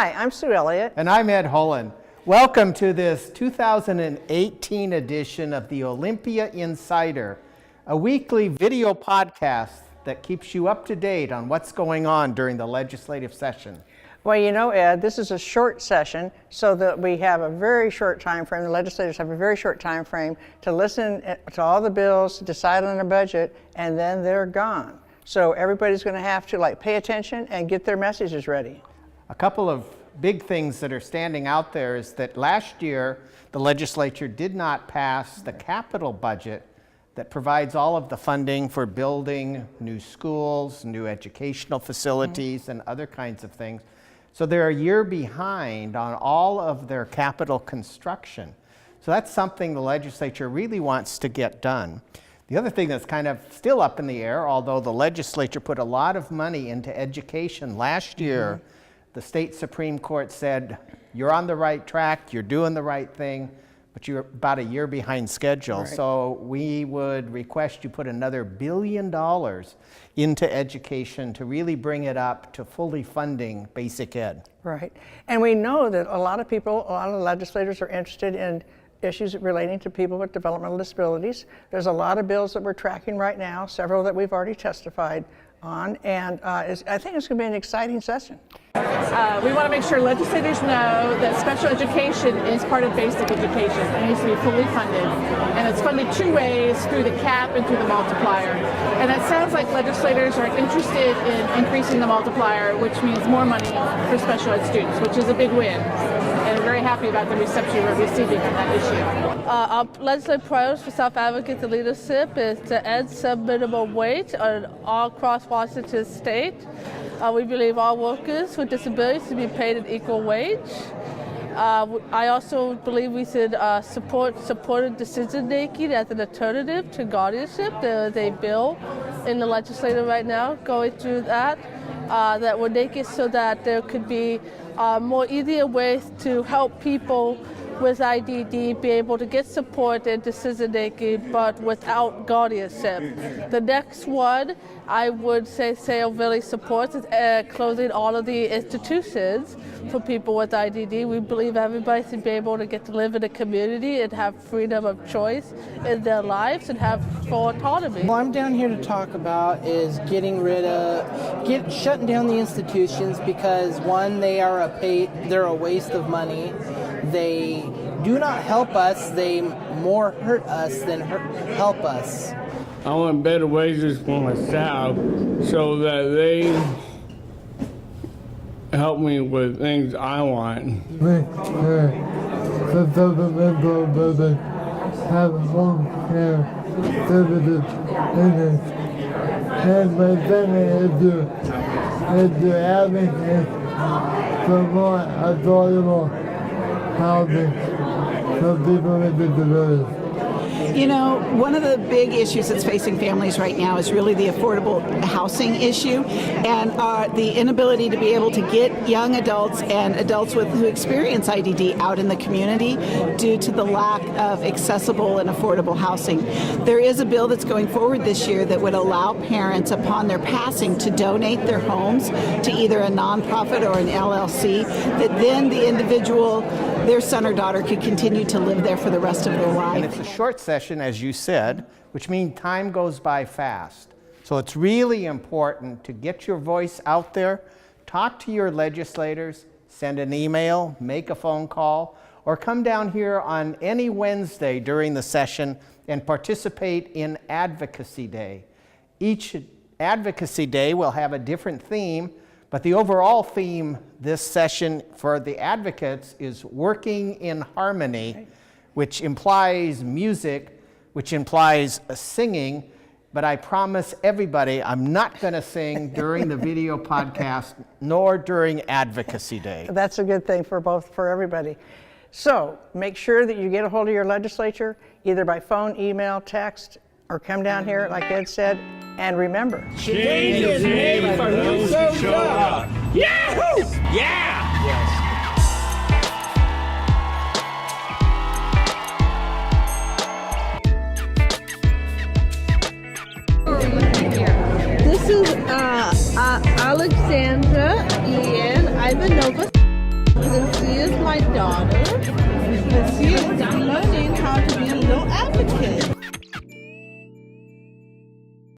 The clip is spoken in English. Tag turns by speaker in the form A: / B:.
A: Hi, I'm Sue Elliott.
B: And I'm Ed Holen. Welcome to this 2018 edition of the Olympia Insider, a weekly video podcast that keeps you up to date on what's going on during the legislative session.
A: Well, you know, Ed, this is a short session, so that we have a very short time frame. The legislators have a very short time frame to listen to all the bills, decide on their budget, and then they're gone. So everybody's going to have to pay attention and get their messages ready.
B: A couple of big things that are standing out there is that last year the legislature did not pass the capital budget that provides all of the funding for building new schools, new educational facilities, and other kinds of things. So they're a year behind on all of their capital construction. So that's something the legislature really wants to get done. The other thing that's kind of still up in the air, although the legislature put a lot of money into education last year, the state Supreme Court said, you're on the right track, you're doing the right thing, but you're about a year behind schedule.
A: Right.
B: So we would request you put another $1 billion into education to really bring it up to fully funding basic ed.
A: Right. And we know that a lot of legislators are interested in issues relating to people with developmental disabilities. There's a lot of bills that we're tracking right now, several that we've already testified on, and I think it's going to be an exciting session.
C: We want to make sure legislators know that special education is part of basic education. It needs to be fully funded, and it's funded two ways, through the cap and through the multiplier. And it sounds like legislators are interested in increasing the multiplier, which means more money for special ed students, which is a big win. And we're very happy about the reception we're receiving on that issue.
D: Our legislative priorities for South Advocates and leadership is to end sub-minimum wage all across Washington state. We believe all workers with disabilities should be paid an equal wage. I also believe we should support supported decision-making as an alternative to guardianship. There is a bill in the legislature right now going through that would make it so that there could be more easier ways to help people with IDD be able to get support and decision-making, but without guardianship. The next one I would say really supports is closing all of the institutions for people with IDD. We believe everybody should be able to get to live in a community and have freedom of choice in their lives and have full autonomy.
E: What I'm down here to talk about is shutting down the institutions, because one, they're a waste of money. They do not help us, they more hurt us than help us.
F: I want better wages for myself so that they help me with things I want.
G: Have home care services in it. And my family is to advocate for more affordable housing for people with disabilities.
H: You know, one of the big issues that's facing families right now is really the affordable housing issue, and the inability to be able to get young adults and adults who experience IDD out in the community due to the lack of accessible and affordable housing. There is a bill that's going forward this year that would allow parents upon their passing to donate their homes to either a nonprofit or an LLC, that then the individual, their son or daughter, could continue to live there for the rest of their life.
B: And it's a short session, as you said, which means time goes by fast. So it's really important to get your voice out there, talk to your legislators, send an email, make a phone call, or come down here on any Wednesday during the session and participate in Advocacy Day. Each Advocacy Day will have a different theme, but the overall theme this session for the advocates is working in harmony, which implies music, which implies singing, but I promise everybody I'm not going to sing during the video podcast nor during Advocacy Day.
A: That's a good thing for everybody. So make sure that you get a hold of your legislature, either by phone, email, text, or come down here, like Ed said, and remember,
F: Change is made for those who show up. Yahoo! Yeah! Yes.
D: This is Alexandra Ian Ivanova. my daughter.